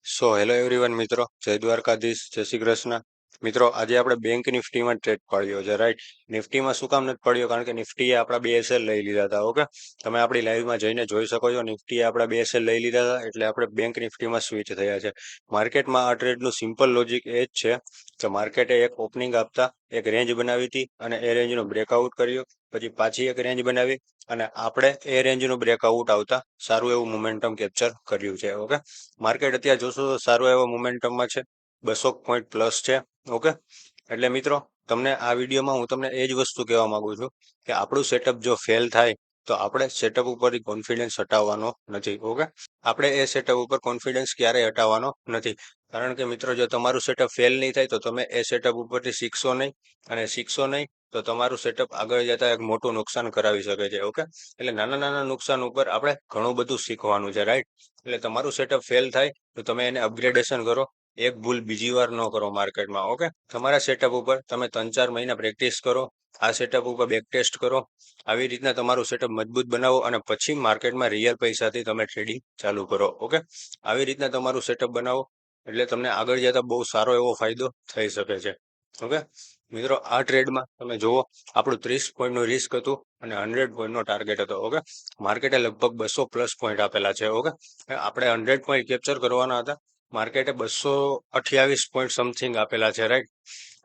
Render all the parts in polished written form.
Hello everyone મિત્રો, જય દ્વારકાધીશ, જય શ્રી કૃષ્ણ. મિત્રો, આજે આપણે બેંક નિફ્ટીમાં ટ્રેડ પાડ્યો છે, રાઈટ? નિફ્ટીમાં શું કામ નથી પાડ્યો? કારણ કે નિફ્ટીએ આપણા બે એસએલ લઈ લીધા હતા. ઓકે, તમે આપણી લાઈવમાં જઈને જોઈ શકો છો. નિફ્ટીએ આપણા બે એસએલ લઈ લીધા હતા, એટલે આપણે બેંક નિફ્ટીમાં સ્વિચ થયા છે. માર્કેટમાં આ ટ્રેડનું સિમ્પલ લોજિક એ જ છે કે માર્કેટે એક ઓપનિંગ આપતા એક રેન્જ બનાવી હતી અને એ રેન્જનો બ્રેકઆઉટ કર્યો, પછી પાછી એક રેન્જ બનાવી અને આપણે એ રેન્જનું બ્રેકઆઉટ આવતા સારું એવું મોમેન્ટમ કેપ્ચર કર્યું છે. ઓકે, માર્કેટ અત્યારે જોશો તો સારો એવો મોમેન્ટમમાં છે, 200 પોઈન્ટ પ્લસ છે. ઓકે, એટલે મિત્રો, તમને આ વિડીયોમાં હું તમને એ જ વસ્તુ કહેવા માંગુ છું કે આપણું સેટઅપ જો ફેલ થાય તો આપણે સેટઅપ ઉપર કોન્ફિડન્સ હટાવવાનો નથી. ઓકે, આપણે એ સેટઅપ ઉપર કોન્ફિડન્સ ક્યારેય હટાવવાનો નથી. કારણ કે મિત્રો, જો તમારું સેટઅપ ફેલ નહીં થાય તો તમે એ સેટઅપ ઉપરથી શીખશો નહીં, અને શીખશો નહીં તો તમારું સેટઅપ આગળ જતા એક મોટું નુકસાન કરાવી શકે છે. ઓકે, એટલે નાના નાના નુકસાન ઉપર આપણે ઘણું બધું શીખવાનું છે, રાઈટ? એટલે તમારું સેટઅપ ફેલ થાય તો તમે એને અપગ્રેડેશન કરો. એક ભૂલ બીજી વાર ન કરો માર્કેટમાં. ઓકે, તમારા સેટઅપ ઉપર તમે 3-4 મહિના પ્રેક્ટિસ કરો, આ સેટઅપ ઉપર બેક ટેસ્ટ કરો. આવી રીતના તમારું સેટઅપ મજબૂત બનાવો અને પછી માર્કેટમાં રિયલ પૈસાથી તમે ટ્રેડિંગ ચાલુ કરો. ઓકે, આવી રીતના તમારું સેટઅપ બનાવો એટલે તમને આગળ જતા બહુ સારો એવો ફાયદો થઈ શકે છે. ઓકે મિત્રો, આ ટ્રેડમાં તમે જુઓ, આપણું 30 પોઈન્ટનું રિસ્ક હતું અને 100 પોઈન્ટનો ટાર્ગેટ હતો. ઓકે, માર્કેટે લગભગ 200+ પોઈન્ટ આપેલા છે. ઓકે, આપણે 100 પોઈન્ટ કેપ્ચર કરવાના હતા, માર્કેટે 228 પોઈન્ટ સમથિંગ આપેલા છે, રાઈટ?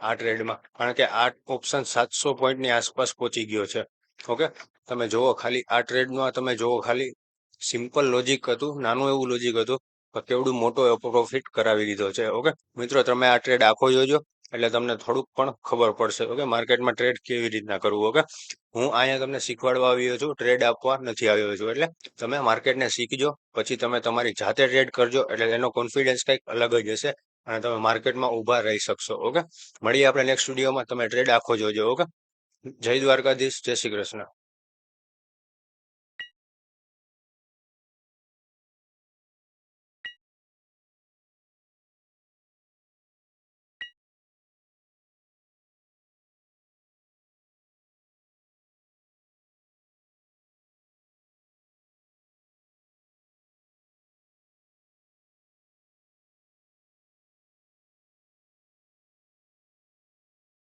આ ટ્રેડમાં, કારણ કે આ ઓપ્શન 700 પોઈન્ટની આસપાસ પહોંચી ગયો છે. ઓકે, તમે જુઓ ખાલી આ ટ્રેડમાં, તમે જુઓ ખાલી સિમ્પલ લોજિક હતું, નાનું એવું લોજિક હતું, પણ કેવડું મોટો પ્રોફિટ કરાવી દીધો છે. ઓકે મિત્રો, તમે આ ટ્રેડ આખો જોજો એટલે તમને થોડુંક પણ ખબર પડશે. ઓકે, માર્કેટમાં ટ્રેડ કેવી રીતના કરવું. ઓકે, હું અહીંયા તમને શીખવાડવા આવ્યો છું, ટ્રેડ આપવા નથી આવ્યો છું. એટલે તમે માર્કેટને શીખજો, પછી તમે તમારી જાતે ટ્રેડ કરજો, એટલે એનો કોન્ફિડન્સ કંઈક અલગ જ હશે અને તમે માર્કેટમાં ઊભા રહી શકશો. ઓકે, મળીએ આપણે નેક્સ્ટ વિડીયોમાં. તમે ટ્રેડ આખો જોજો. ઓકે, જય દ્વારકાધીશ, જય શ્રી કૃષ્ણ.